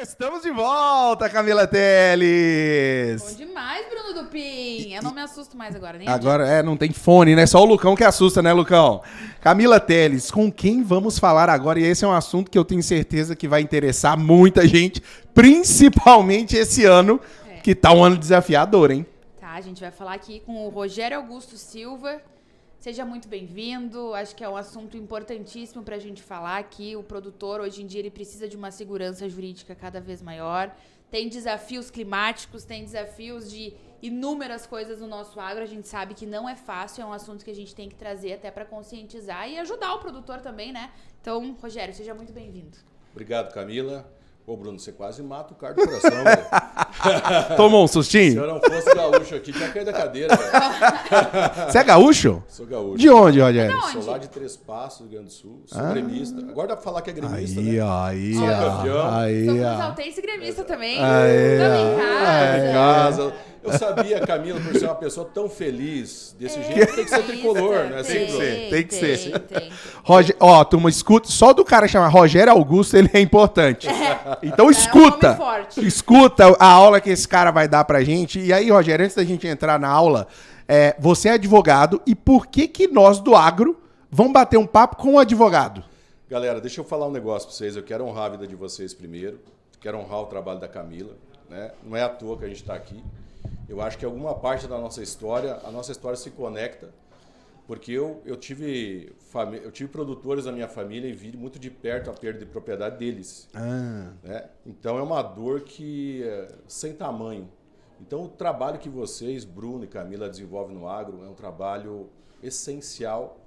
Estamos de volta, Camila Teles! Bom demais, Bruno Dupin. Eu não me assusto mais agora, nem Agora, não tem fone, né? Só o Lucão que assusta, né, Lucão? Camila Teles, com quem vamos falar agora? E esse é um assunto que eu tenho certeza que vai interessar muita gente, principalmente esse ano, que tá um ano desafiador, hein? Tá, a gente vai falar aqui com o Rogério Augusto Silva. Seja muito bem-vindo. Acho que é um assunto importantíssimo pra gente falar aqui. O produtor, hoje em dia, ele precisa de uma segurança jurídica cada vez maior. Tem desafios climáticos, tem desafios de inúmeras coisas no nosso agro. A gente sabe que não é fácil, é um assunto que a gente tem que trazer até para conscientizar e ajudar o produtor também, né? Então, Rogério, seja muito bem-vindo. Obrigado, Camila. Ô, Bruno, você quase mata o cara do coração, velho. Tomou um sustinho? Se eu não fosse gaúcho aqui, tinha caído da cadeira, velho. Você é gaúcho? Sou gaúcho. De onde, Rogério? Sou lá de Três Passos, Rio Grande do Sul. Sou gremista. Agora dá pra falar que é gremista, Aí, né? aí, Sou campeão. aí, Somos ó. altense e gremista também. Aí, Estamos em casa. Em casa. Eu sabia, Camila, por ser uma pessoa tão feliz, desse jeito, tem que ser tricolor, né? Tem que ser, tem que ser. Tem. Ó, turma, escuta. Só do cara chamar Rogério Augusto, ele é importante. Então escuta. nome forte. Escuta a aula que esse cara vai dar pra gente. E aí, Rogério, antes da gente entrar na aula, você é advogado e por que nós do agro vamos bater um papo com o advogado? Galera, deixa eu falar um negócio pra vocês. Eu quero honrar a vida de vocês primeiro. Quero honrar o trabalho da Camila, né? Não é à toa que a gente tá aqui. Eu acho que alguma parte da nossa história, a nossa história se conecta, porque eu tive produtores na minha família e vi muito de perto a perda de propriedade deles. Né? Então é uma dor que sem tamanho. Então o trabalho que vocês, Bruno e Camila, desenvolvem no agro é um trabalho essencial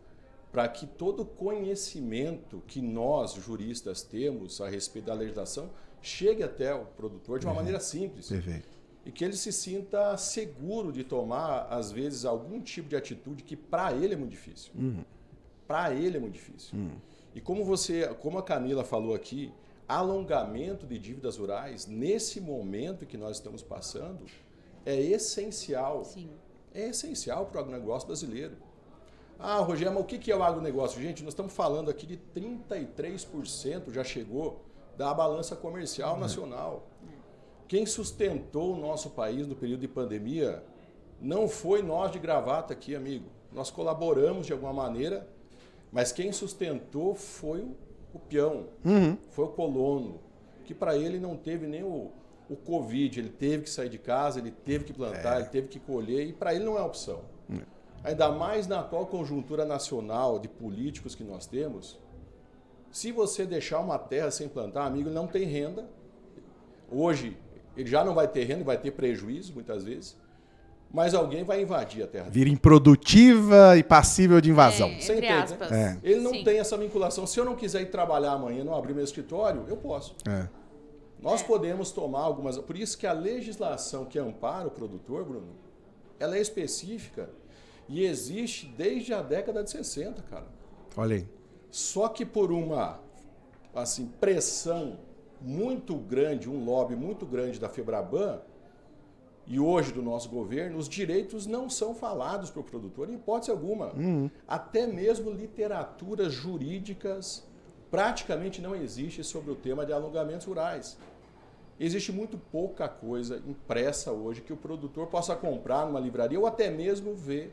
para que todo conhecimento que nós, juristas, temos a respeito da legislação chegue até o produtor de uma maneira simples. Perfeito. E que ele se sinta seguro de tomar, às vezes, algum tipo de atitude que para ele é muito difícil. Para ele é muito difícil. E como a Camila falou aqui, alongamento de dívidas rurais, nesse momento que nós estamos passando, é essencial. Sim. É essencial para o agronegócio brasileiro. Ah, Rogério, mas o que é o agronegócio? Gente, nós estamos falando aqui de 33% já chegou da balança comercial nacional. Quem sustentou o nosso país no período de pandemia não foi nós de gravata aqui, amigo. Nós colaboramos de alguma maneira, mas quem sustentou foi o peão, foi o colono, que para ele não teve nem o Covid, ele teve que sair de casa, ele teve que plantar, ele teve que colher, e para ele não é opção. Ainda mais na atual conjuntura nacional de políticos que nós temos, se você deixar uma terra sem plantar, amigo, ele não tem renda. Hoje, ele já não vai ter renda, vai ter prejuízo, muitas vezes, mas alguém vai invadir a terra dele. Vira improdutiva e passível de invasão. Você Entre entende, aspas. né? Ele não Sim. tem essa vinculação. Se eu não quiser ir trabalhar amanhã, não abrir meu escritório, eu posso. Nós podemos tomar algumas... Por isso que a legislação que ampara o produtor, Bruno, ela é específica e existe desde a década de 60, cara. Olha aí. Só que por uma pressão muito grande, um lobby muito grande da Febraban e hoje do nosso governo, os direitos não são falados para o produtor em hipótese alguma. Até mesmo literaturas jurídicas praticamente não existe sobre o tema de alongamentos rurais. Existe muito pouca coisa impressa hoje que o produtor possa comprar numa livraria ou até mesmo ver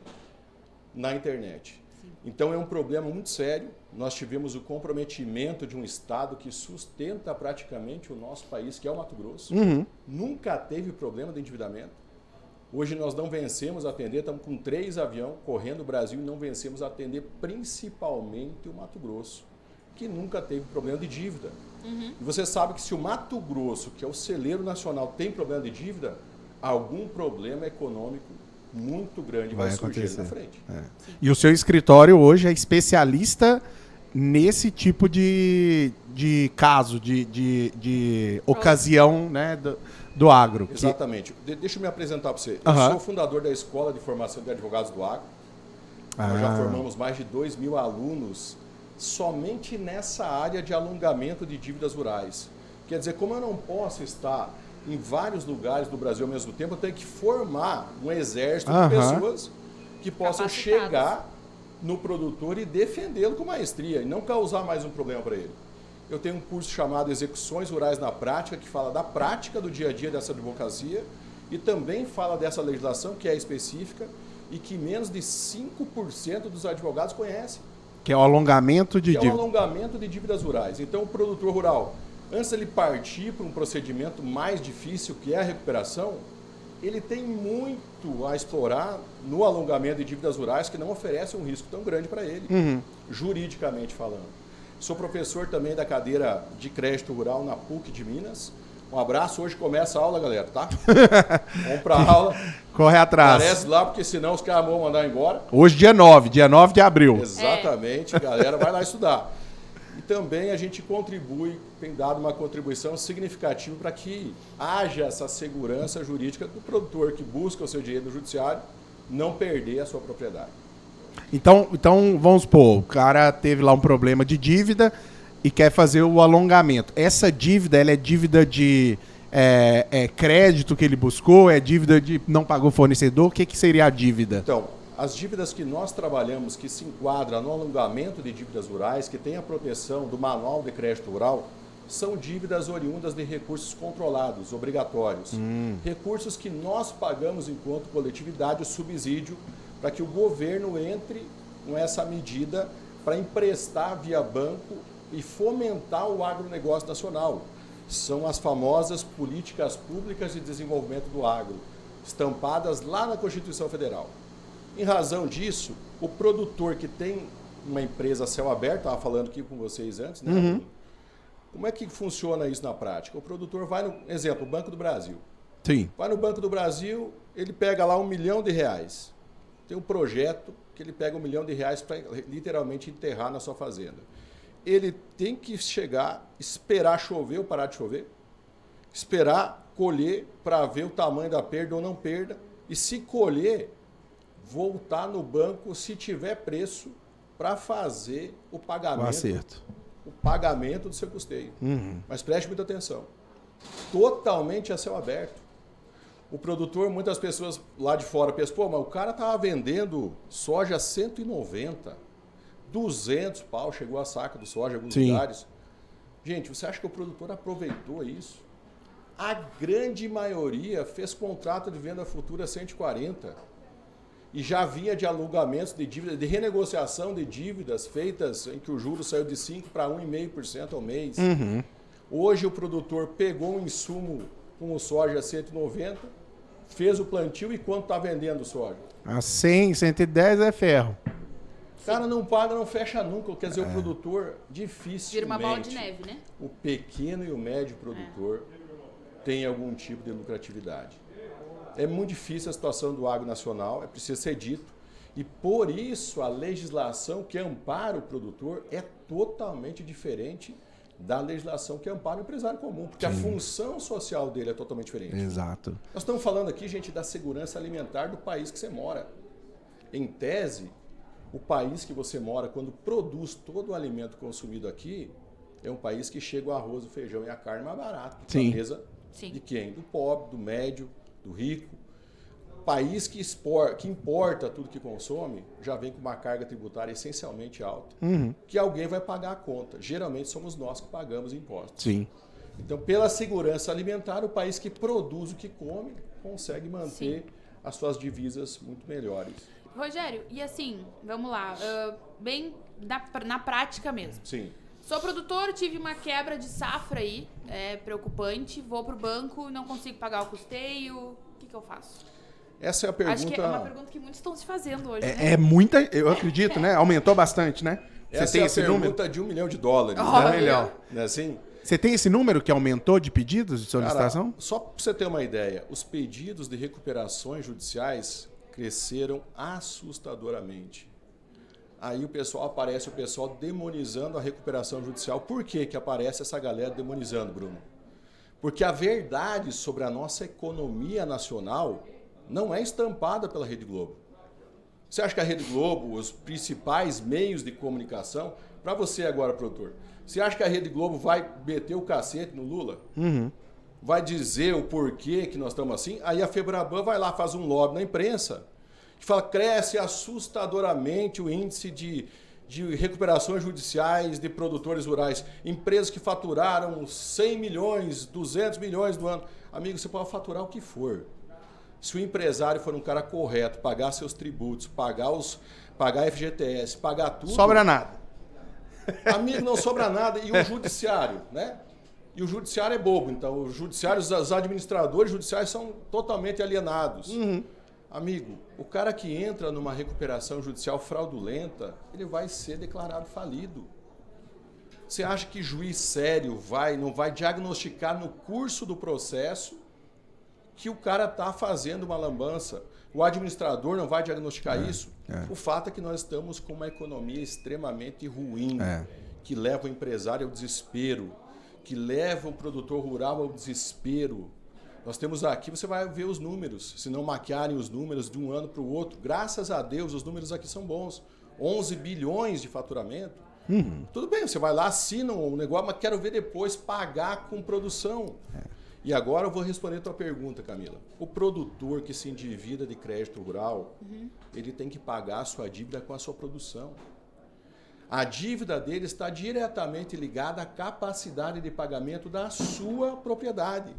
na internet. Então é um problema muito sério. Nós tivemos o comprometimento de um Estado que sustenta praticamente o nosso país, que é o Mato Grosso. Nunca teve problema de endividamento. Hoje nós não vencemos a atender, estamos com 3 aviões correndo o Brasil e não vencemos a atender principalmente o Mato Grosso, que nunca teve problema de dívida. E você sabe que se o Mato Grosso, que é o celeiro nacional, tem problema de dívida, algum problema econômico muito grande vai surgir na frente. E o seu escritório hoje é especialista nesse tipo de caso, de ocasião, né, do agro. Exatamente. Deixa eu me apresentar para você. Eu sou fundador da Escola de Formação de Advogados do Agro. Nós já formamos mais de 2.000 alunos somente nessa área de alongamento de dívidas rurais. Quer dizer, como eu não posso estar em vários lugares do Brasil ao mesmo tempo, eu tenho que formar um exército de pessoas que possam chegar no produtor e defendê-lo com maestria e não causar mais um problema para ele. Eu tenho um curso chamado Execuções Rurais na Prática, que fala da prática do dia a dia dessa advocacia e também fala dessa legislação que é específica e que menos de 5% dos advogados conhecem. Que é o alongamento de dívidas. É o alongamento de dívidas rurais. Então, o produtor rural, antes de ele partir para um procedimento mais difícil, que é a recuperação, ele tem muito a explorar no alongamento de dívidas rurais, que não oferece um risco tão grande para ele, juridicamente falando. Sou professor também da cadeira de crédito rural na PUC de Minas. Um abraço, hoje começa a aula, galera, tá? Vamos para a aula. Corre atrás. Aparece lá, porque senão os caras vão mandar embora. Hoje, dia 9 de abril. Exatamente, galera, vai lá estudar. E também a gente contribui, tem dado uma contribuição significativa para que haja essa segurança jurídica do produtor que busca o seu direito no judiciário não perder a sua propriedade. Então, vamos supor, o cara teve lá um problema de dívida e quer fazer o alongamento. Essa dívida, ela é dívida de crédito que ele buscou? É dívida de não pagou fornecedor? O que seria a dívida? Então, as dívidas que nós trabalhamos, que se enquadram no alongamento de dívidas rurais, que tem a proteção do Manual de Crédito Rural, são dívidas oriundas de recursos controlados, obrigatórios. Recursos que nós pagamos enquanto coletividade o subsídio para que o governo entre com essa medida para emprestar via banco e fomentar o agronegócio nacional. São as famosas políticas públicas de desenvolvimento do agro, estampadas lá na Constituição Federal. Em razão disso, o produtor que tem uma empresa a céu aberto, estava falando aqui com vocês antes, né? Como é que funciona isso na prática? O produtor vai no, exemplo, o Banco do Brasil. Sim. Vai no Banco do Brasil, ele pega lá R$1 milhão. Tem um projeto que ele pega R$1 milhão para literalmente enterrar na sua fazenda. Ele tem que chegar, esperar chover ou parar de chover, esperar colher para ver o tamanho da perda ou não perda, e se colher, voltar no banco se tiver preço para fazer o pagamento. O acerto. O pagamento do seu custeio. Mas preste muita atenção. Totalmente a céu aberto. O produtor, muitas pessoas lá de fora pensam, pô, mas o cara estava vendendo soja a 190, 200 pau, chegou a saca do soja em alguns lugares. Gente, você acha que o produtor aproveitou isso? A grande maioria fez contrato de venda futura a 140 e já vinha de alongamentos de dívida, de renegociação de dívidas feitas em que o juro saiu de 5% para 1,5% ao mês. Hoje o produtor pegou um insumo com o soja a 190, fez o plantio e quanto está vendendo o soja? A 100, 110 é ferro. O cara não paga, não fecha nunca. Quer dizer, o produtor dificilmente... Vira uma bola de neve, né? O pequeno e o médio produtor tem algum tipo de lucratividade. É muito difícil a situação do agro nacional, é preciso ser dito. E por isso a legislação que ampara o produtor é totalmente diferente da legislação que ampara o empresário comum, porque a função social dele é totalmente diferente. Exato. Nós estamos falando aqui, gente, da segurança alimentar do país que você mora. Em tese, o país que você mora, quando produz todo o alimento consumido aqui, é um país que chega o arroz, o feijão e a carne mais barato. Na mesa de quem? Do pobre, do médio, do rico. País que importa tudo que consome, já vem com uma carga tributária essencialmente alta, que alguém vai pagar a conta. Geralmente somos nós que pagamos impostos. Então, pela segurança alimentar, o país que produz o que come consegue manter as suas divisas muito melhores. Rogério, e assim, vamos lá, bem na prática mesmo. Sou produtor, tive uma quebra de safra aí, preocupante, vou para o banco e não consigo pagar o custeio, o que eu faço? Essa é a pergunta... Acho que é uma pergunta que muitos estão se fazendo hoje, né? É muita, eu acredito, né? Aumentou bastante, né? Essa tem esse pergunta número? De $1 milhão. Melhor. Não é assim? Você tem esse número que aumentou de pedidos de solicitação? Cara, só para você ter uma ideia, os pedidos de recuperações judiciais cresceram assustadoramente. Aí o pessoal demonizando a recuperação judicial. Por que aparece essa galera demonizando, Bruno? Porque a verdade sobre a nossa economia nacional não é estampada pela Rede Globo. Você acha que a Rede Globo, os principais meios de comunicação, para você agora, produtor, você acha que a Rede Globo vai meter o cacete no Lula? Vai dizer o porquê que nós estamos assim? Aí a Febraban vai lá, faz um lobby na imprensa, que fala, cresce assustadoramente o índice de de recuperações judiciais de produtores rurais, empresas que faturaram 100 milhões, 200 milhões no ano. Amigo, você pode faturar o que for. Se o empresário for um cara correto, pagar seus tributos, pagar FGTS, pagar tudo... Sobra nada. Amigo, não sobra nada. E o judiciário, né? E o judiciário é bobo. Então, o judiciário, os administradores judiciais são totalmente alienados. Uhum. Amigo, o cara que entra numa recuperação judicial fraudulenta, ele vai ser declarado falido. Você acha que juiz sério não vai diagnosticar no curso do processo que o cara está fazendo uma lambança? O administrador não vai diagnosticar isso? O fato é que nós estamos com uma economia extremamente ruim, que leva o empresário ao desespero, que leva o produtor rural ao desespero. Nós temos aqui, você vai ver os números, se não maquiarem os números de um ano para o outro. Graças a Deus, os números aqui são bons. 11 bilhões de faturamento. Tudo bem, você vai lá, assina um negócio, mas quero ver depois pagar com produção. E agora eu vou responder a tua pergunta, Camila. O produtor que se endivida de crédito rural, ele tem que pagar a sua dívida com a sua produção. A dívida dele está diretamente ligada à capacidade de pagamento da sua propriedade.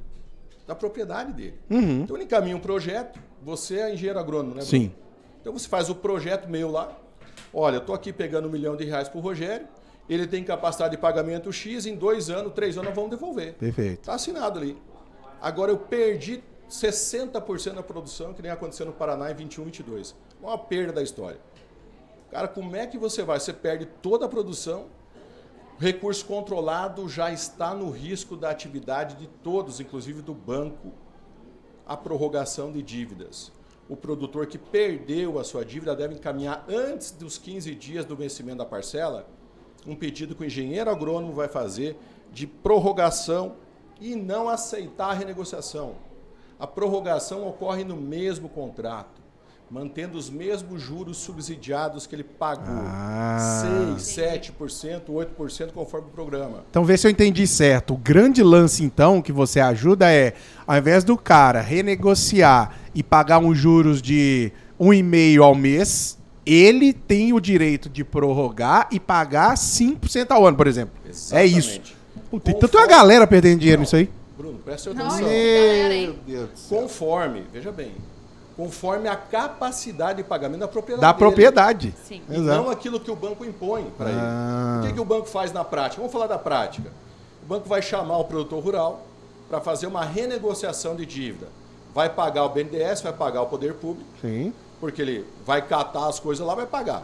Da propriedade dele. Então ele encaminha um projeto, você é engenheiro agrônomo, né, Bruno? Sim. Então você faz o projeto meu lá. Olha, eu estou aqui pegando R$ 1 milhão para o Rogério, ele tem capacidade de pagamento X, em 2 anos, 3 anos nós vamos devolver. Perfeito. Está assinado ali. Agora eu perdi 60% da produção, que nem aconteceu no Paraná em 21, 22. Uma perda da história. Cara, como é que você vai? Você perde toda a produção, recurso controlado já está no risco da atividade de todos, inclusive do banco, a prorrogação de dívidas. O produtor que perdeu a sua dívida deve encaminhar antes dos 15 dias do vencimento da parcela um pedido que o engenheiro agrônomo vai fazer de prorrogação e não aceitar a renegociação. A prorrogação ocorre no mesmo contrato, mantendo os mesmos juros subsidiados que ele pagou. 6%, 7%, 8%, conforme o programa. Então, vê se eu entendi certo. O grande lance, então, que você ajuda é, ao invés do cara renegociar e pagar uns juros de 1,5% ao mês, ele tem o direito de prorrogar e pagar 5% ao ano, por exemplo. Exatamente. É isso. Puta, então tem uma galera perdendo dinheiro nisso aí. Bruno, presta Não, atenção. Meu Deus do céu. Conforme, veja bem, conforme a capacidade de pagamento da propriedade Da dele. propriedade. Sim. E Exato. não aquilo que o banco impõe para Ah. ele. O que o banco faz na prática? Vamos falar da prática. O banco vai chamar o produtor rural para fazer uma renegociação de dívida. Vai pagar o BNDES, vai pagar o poder público, Sim. porque ele vai catar as coisas lá, vai pagar.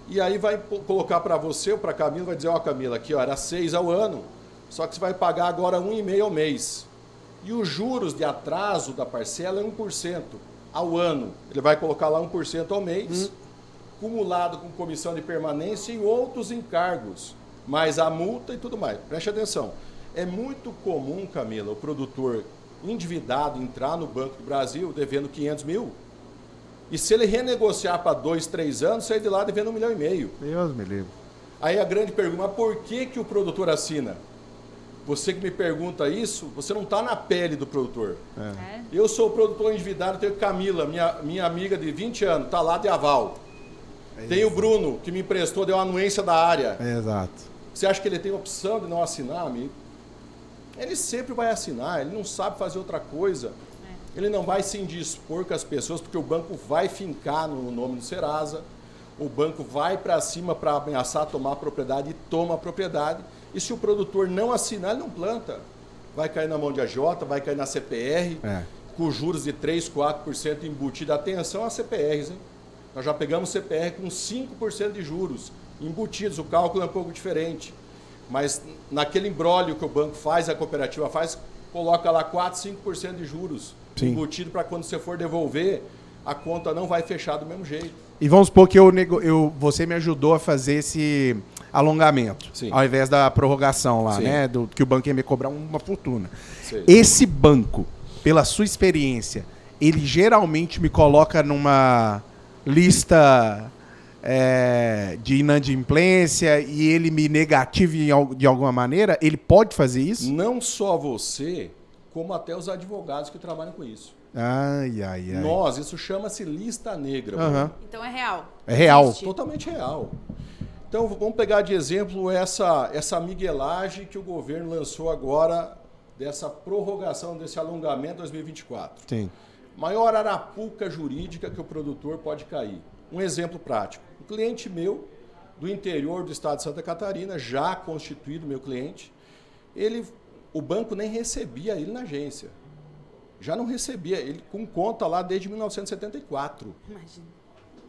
E aí vai colocar para você ou para a Camila, vai dizer, ó, Camila, aqui ó, era 6 ao ano, só que você vai pagar agora 1,5 ao mês. E os juros de atraso da parcela é 1% ao ano. Ele vai colocar lá 1% ao mês, acumulado com comissão de permanência e outros encargos, mais a multa e tudo mais. Preste atenção. É muito comum, Camila, o produtor endividado entrar no Banco do Brasil devendo 500 mil, e se ele renegociar para 2, 3 anos, sair de lá devendo 1,5 milhão. Deus me livre. Aí a grande pergunta, mas por que o produtor assina? Você que me pergunta isso, você não está na pele do produtor. É. Eu sou o produtor endividado, tenho Camila, minha amiga de 20 anos, está lá de aval. Tem o Bruno, que me emprestou, deu uma anuência da área. Exato. Você acha que ele tem opção de não assinar, amigo? Ele sempre vai assinar, ele não sabe fazer outra coisa. Ele não vai se indispor com as pessoas, porque o banco vai fincar no nome do Serasa, o banco vai para cima para ameaçar tomar a propriedade e toma a propriedade. E se o produtor não assinar, ele não planta. Vai cair na mão de AJ, vai cair na CPR, com juros de 3%, 4% embutido. Atenção às CPRs, hein? Nós já pegamos CPR com 5% de juros embutidos, o cálculo é um pouco diferente. Mas naquele imbróglio que o banco faz, a cooperativa faz, coloca lá 4%, 5% de juros embutido para quando você for devolver, a conta não vai fechar do mesmo jeito. E vamos supor que você me ajudou a fazer esse alongamento, Sim. ao invés da prorrogação lá, Sim. né? Que o banco ia me cobrar uma fortuna. Sim. Esse banco, pela sua experiência, ele geralmente me coloca numa lista de inadimplência e ele me negativa de alguma maneira? Ele pode fazer isso? Não só você, como até os advogados que trabalham com isso. Ai, ai, ai. Isso chama-se lista negra. Aham. Então é real. É real. Existe. Totalmente real. Então, vamos pegar de exemplo essa miguelagem que o governo lançou agora, dessa prorrogação, desse alongamento 2024. Sim. Maior arapuca jurídica que o produtor pode cair. Um exemplo prático. Um cliente meu, do interior do estado de Santa Catarina, já constituído meu cliente, o banco nem recebia ele na agência. Já não recebia, ele com conta lá desde 1974. Imagina.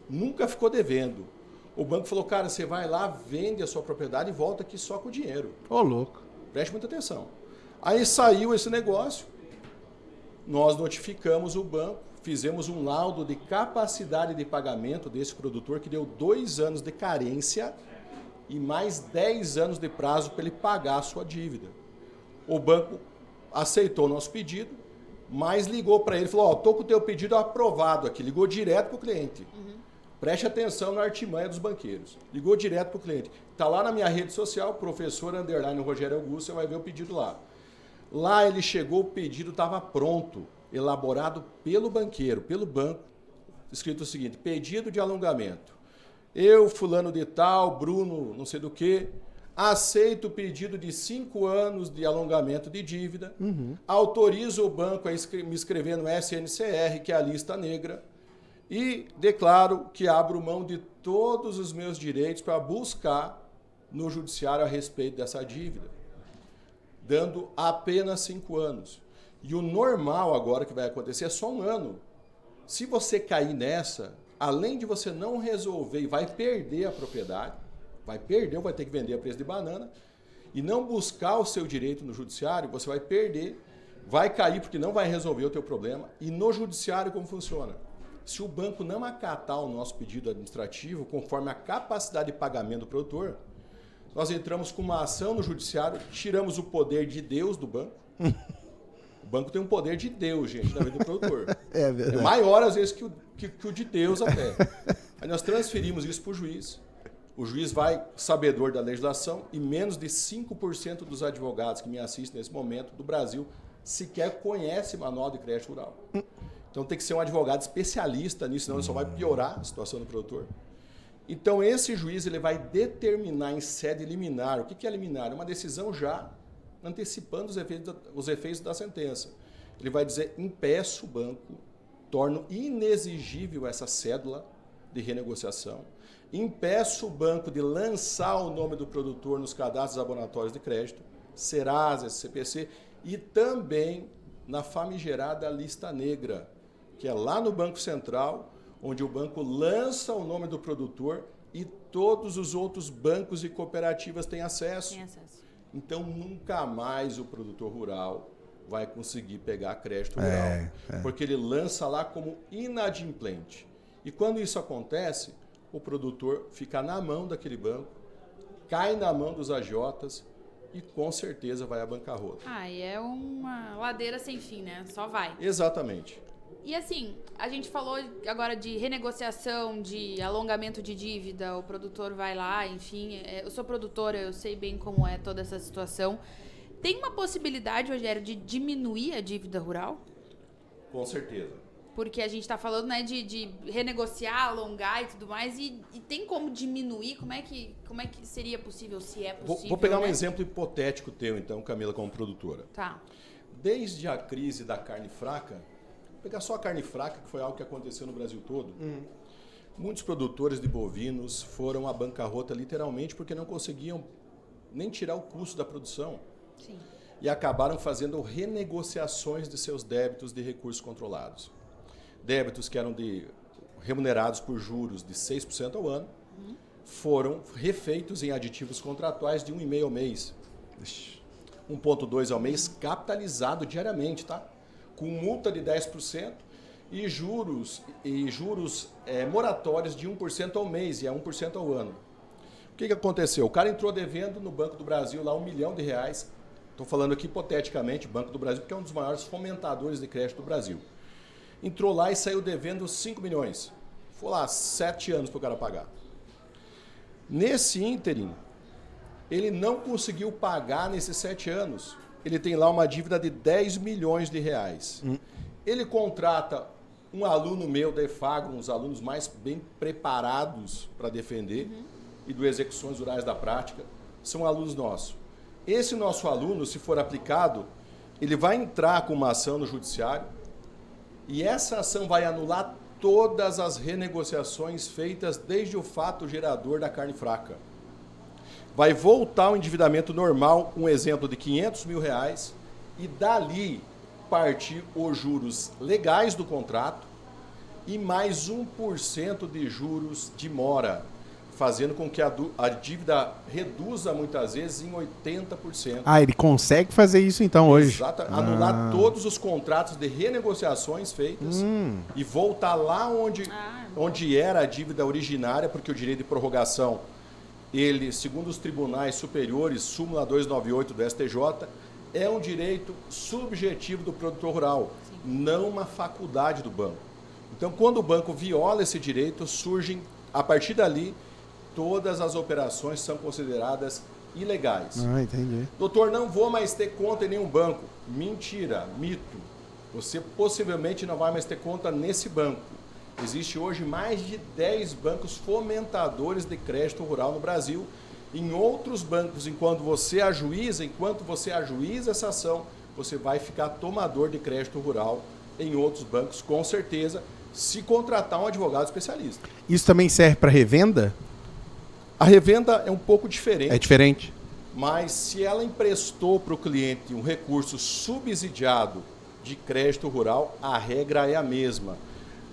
Nunca ficou devendo. O banco falou, cara, você vai lá, vende a sua propriedade e volta aqui só com o dinheiro. Ô, louco. Preste muita atenção. Aí saiu esse negócio, nós notificamos o banco, fizemos um laudo de capacidade de pagamento desse produtor que deu 2 anos de carência e mais 10 anos de prazo para ele pagar a sua dívida. O banco aceitou o nosso pedido, mas ligou para ele e falou, estou com o teu pedido aprovado aqui. Ligou direto para o cliente. Preste atenção na artimanha dos banqueiros. Ligou direto para o cliente. Está lá na minha rede social, professor _ Rogério Augusto, você vai ver o pedido lá. Lá ele chegou, o pedido estava pronto, elaborado pelo banqueiro, pelo banco, escrito o seguinte, pedido de alongamento. Eu, fulano de tal, Bruno, não sei do que, aceito o pedido de 5 anos de alongamento de dívida, autorizo o banco a me inscrever no SNCR, que é a lista negra, e declaro que abro mão de todos os meus direitos para buscar no judiciário a respeito dessa dívida, dando apenas 5 anos. E o normal agora que vai acontecer é só 1 ano. Se você cair nessa, além de você não resolver e vai perder a propriedade, vai perder ou vai ter que vender a preço de banana, e não buscar o seu direito no judiciário, você vai perder, vai cair porque não vai resolver o teu problema. E no judiciário como funciona? Se o banco não acatar o nosso pedido administrativo, conforme a capacidade de pagamento do produtor, nós entramos com uma ação no judiciário, tiramos o poder de Deus do banco. O banco tem um poder de Deus, gente, na vida do produtor. É verdade. É maior, às vezes, que o de Deus até. Aí nós transferimos isso para o juiz. O juiz vai, sabedor da legislação, e menos de 5% dos advogados que me assistem nesse momento do Brasil sequer conhece manual de crédito rural. Então tem que ser um advogado especialista nisso, senão ele só vai piorar a situação do produtor. Então esse juiz ele vai determinar em sede liminar. O que é liminar? É uma decisão já antecipando os efeitos da sentença. Ele vai dizer, impeço o banco, torno inexigível essa cédula de renegociação, impeço o banco de lançar o nome do produtor nos cadastros abonatórios de crédito, Serasa, SCPC, e também na famigerada lista negra, que é lá no Banco Central, onde o banco lança o nome do produtor e todos os outros bancos e cooperativas têm acesso. Tem acesso. Então, nunca mais o produtor rural vai conseguir pegar crédito rural, porque ele lança lá como inadimplente. E quando isso acontece, o produtor fica na mão daquele banco, cai na mão dos agiotas e com certeza vai à bancarrota. E é uma ladeira sem fim, né? Só vai. Exatamente. E assim, a gente falou agora de renegociação, de alongamento de dívida, o produtor vai lá, enfim. Eu sou produtora, eu sei bem como é toda essa situação. Tem uma possibilidade, Rogério, de diminuir a dívida rural? Com certeza. Porque a gente está falando, né, de renegociar, alongar e tudo mais, e tem como diminuir? Como é que seria possível, se é possível? Vou pegar um né? exemplo hipotético teu, então, Camila, como produtora. Tá. Desde a crise da carne fraca, vou pegar só a carne fraca, que foi algo que aconteceu no Brasil todo, muitos produtores de bovinos foram à bancarrota literalmente porque não conseguiam nem tirar o custo da produção. Sim. E acabaram fazendo renegociações de seus débitos de recursos controlados. Débitos que eram remunerados por juros de 6% ao ano, foram refeitos em aditivos contratuais de 1,5 ao mês. 1,2 ao mês, capitalizado diariamente, tá? Com multa de 10% e juros moratórios de 1% ao mês e a 1% ao ano. O que aconteceu? O cara entrou devendo no Banco do Brasil lá R$1 milhão. Estou falando aqui hipoteticamente, Banco do Brasil, porque é um dos maiores fomentadores de crédito do Brasil. Entrou lá e saiu devendo 5 milhões. Foi lá 7 anos para o cara pagar. Nesse ínterim, ele não conseguiu pagar nesses 7 anos. Ele tem lá uma dívida de 10 milhões de reais. Ele contrata um aluno meu da EFAGRO, uns alunos mais bem preparados para defender, e do Execuções Rurais da Prática, são alunos nossos. Esse nosso aluno, se for aplicado, ele vai entrar com uma ação no judiciário e essa ação vai anular todas as renegociações feitas desde o fato gerador da carne fraca. Vai voltar ao endividamento normal, um exemplo de R$500 mil, e dali partir os juros legais do contrato e mais 1% de juros de mora, fazendo com que a dívida reduza muitas vezes em 80%. Ah, ele consegue fazer isso então hoje? Exato, anular todos os contratos de renegociações feitas e voltar lá onde era a dívida originária, porque o direito de prorrogação, ele, segundo os tribunais superiores, súmula 298 do STJ, é um direito subjetivo do produtor rural, não uma faculdade do banco. Então, quando o banco viola esse direito, surgem, a partir dali, todas as operações são consideradas ilegais. Ah, entendi. Doutor, não vou mais ter conta em nenhum banco. Mentira, mito. Você possivelmente não vai mais ter conta nesse banco. Existe hoje mais de 10 bancos fomentadores de crédito rural no Brasil. Em outros bancos, enquanto você ajuiza essa ação, você vai ficar tomador de crédito rural em outros bancos, com certeza, se contratar um advogado especialista. Isso também serve para revenda? A revenda é um pouco diferente. É diferente? Mas se ela emprestou para o cliente um recurso subsidiado de crédito rural, a regra é a mesma.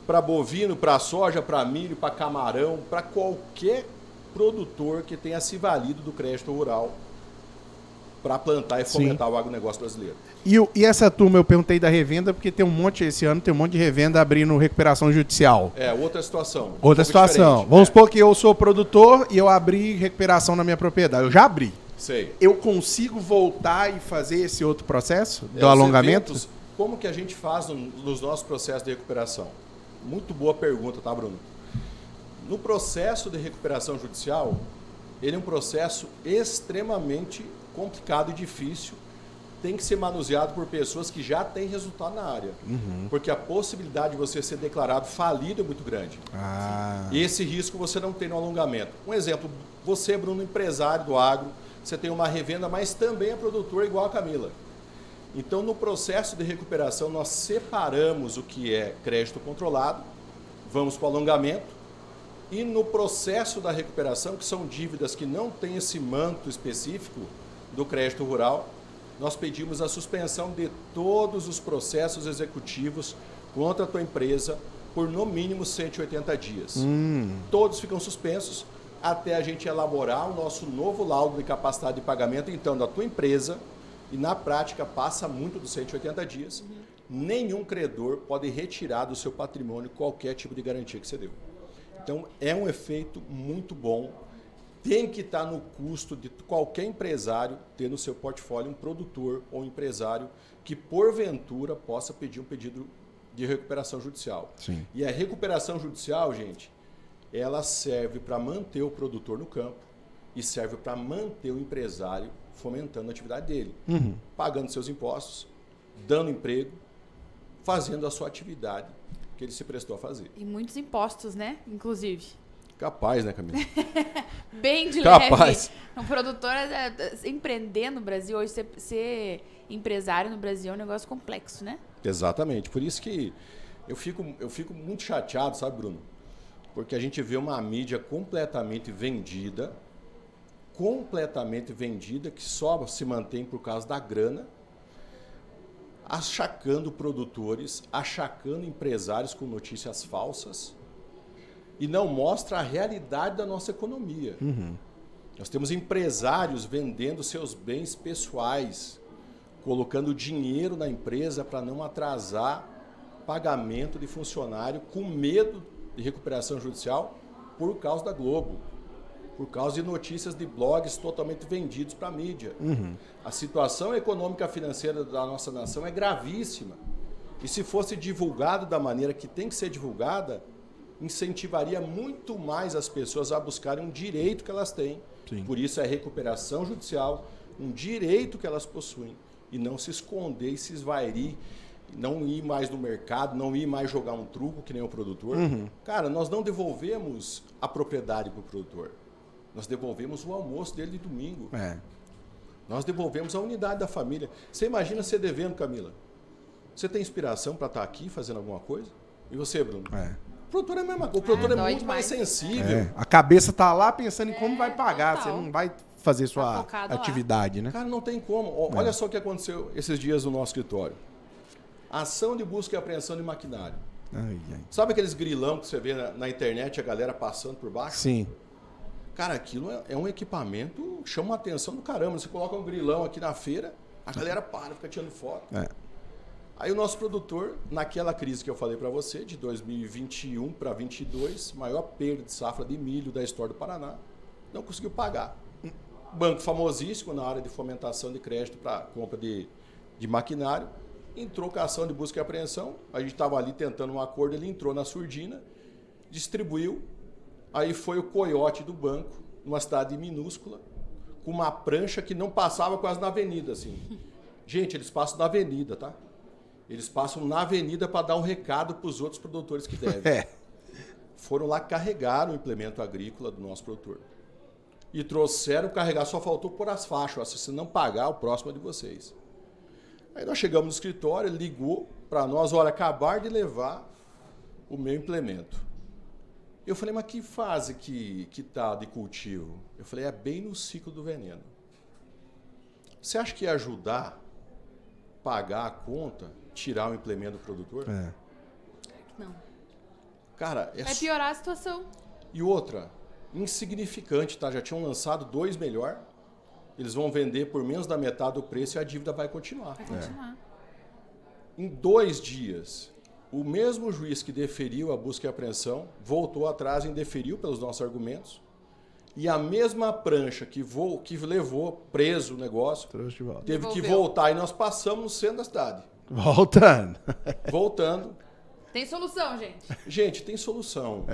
Para bovino, para soja, para milho, para camarão, para qualquer produtor que tenha se valido do crédito rural para plantar e fomentar o agronegócio brasileiro. E essa turma, eu perguntei da revenda, porque esse ano tem um monte de revenda abrindo recuperação judicial. É, outra situação. Outra situação. Vamos supor que eu sou produtor e eu abri recuperação na minha propriedade. Eu já abri. Sei. Eu consigo voltar e fazer esse outro processo do alongamento? Eventos, como que a gente faz nos nossos processos de recuperação? Muito boa pergunta, tá, Bruno? No processo de recuperação judicial, ele é um processo extremamente complicado e difícil, tem que ser manuseado por pessoas que já têm resultado na área. Porque a possibilidade de você ser declarado falido é muito grande. E esse risco você não tem no alongamento. Um exemplo, você, Bruno, empresário do agro, você tem uma revenda, mas também é produtor igual a Camila. Então, no processo de recuperação, nós separamos o que é crédito controlado, vamos para o alongamento, e no processo da recuperação, que são dívidas que não têm esse manto específico do crédito rural, nós pedimos a suspensão de todos os processos executivos contra a tua empresa por no mínimo 180 dias. Todos ficam suspensos até a gente elaborar o nosso novo laudo de capacidade de pagamento, então, da tua empresa, e na prática passa muito dos 180 dias. Nenhum credor pode retirar do seu patrimônio qualquer tipo de garantia que você deu. Então, é um efeito muito bom. Tem que estar no custo de qualquer empresário ter no seu portfólio um produtor ou um empresário que, porventura, possa pedir um pedido de recuperação judicial. Sim. E a recuperação judicial, gente, ela serve para manter o produtor no campo e serve para manter o empresário fomentando a atividade dele, pagando seus impostos, dando emprego, fazendo a sua atividade que ele se prestou a fazer. E muitos impostos, né? Inclusive. Capaz, né, Camila? Bem de Capaz. leve. Um produtor, empreender no Brasil, hoje ser empresário no Brasil é um negócio complexo, né? Exatamente. Por isso que eu fico muito chateado, sabe, Bruno? Porque a gente vê uma mídia completamente vendida, que só se mantém por causa da grana, achacando produtores, achacando empresários com notícias falsas, e não mostra a realidade da nossa economia. Nós temos empresários vendendo seus bens pessoais, colocando dinheiro na empresa para não atrasar pagamento de funcionário, com medo de recuperação judicial por causa da Globo, por causa de notícias de blogs totalmente vendidos para a mídia. A situação econômica financeira da nossa nação é gravíssima. E se fosse divulgado da maneira que tem que ser divulgada, incentivaria muito mais as pessoas a buscarem um direito que elas têm. Sim. Por isso é recuperação judicial, um direito que elas possuem, e não se esconder e se esvairir, não ir mais no mercado, não ir mais jogar um truco que nem o produtor. Cara, nós não devolvemos a propriedade para o produtor. Nós devolvemos o almoço dele de domingo. É. Nós devolvemos a unidade da família. Você imagina você devendo, Camila? Você tem inspiração para estar aqui fazendo alguma coisa? E você, Bruno? É. O produtor é a mesma coisa. O produtor é dói muito mais demais. sensível. É. A cabeça tá lá pensando em como vai pagar. total. Você não vai fazer sua focado lá. atividade, né? Cara, não tem como. Olha só o que aconteceu esses dias no nosso escritório. Ação de busca e apreensão de maquinário. Ai, ai. Sabe aqueles grilão que você vê na internet, a galera passando por baixo? Sim. Cara, aquilo é um equipamento, chama a atenção do caramba. Você coloca um grilão aqui na feira, a galera para, fica tirando foto. É. Aí o nosso produtor, naquela crise que eu falei para você, de 2021 para 2022, maior perda de safra de milho da história do Paraná, não conseguiu pagar. Banco famosíssimo na área de fomentação de crédito para compra de maquinário, entrou com a ação de busca e apreensão, a gente estava ali tentando um acordo, ele entrou na surdina, distribuiu, aí foi o coiote do banco, numa cidade minúscula, com uma prancha que não passava quase na avenida, assim. Gente, eles passam na avenida, tá? Eles passam na avenida para dar um recado para os outros produtores que devem. É. Foram lá carregar o implemento agrícola do nosso produtor. E trouxeram carregar, só faltou pôr as faixas. Se não pagar, o próximo é de vocês. Aí nós chegamos no escritório, ele ligou para nós, olha, acabar de levar o meu implemento. Eu falei, mas que fase que tá de cultivo? Eu falei, é bem no ciclo do veneno. Você acha que ia ajudar pagar a conta, tirar o implemento do produtor? É. Não. Cara, Vai piorar a situação. E outra, insignificante, tá? Já tinham lançado 2 melhor. Eles vão vender por menos da metade do preço e a dívida vai continuar. Vai continuar. Em 2 dias, o mesmo juiz que deferiu a busca e apreensão voltou atrás e indeferiu pelos nossos argumentos. E a mesma prancha que levou preso o negócio, Trouxe de volta. teve que Devolveu. voltar. E nós passamos no centro da cidade. Voltando. Voltando. Tem solução, gente. Gente, tem solução.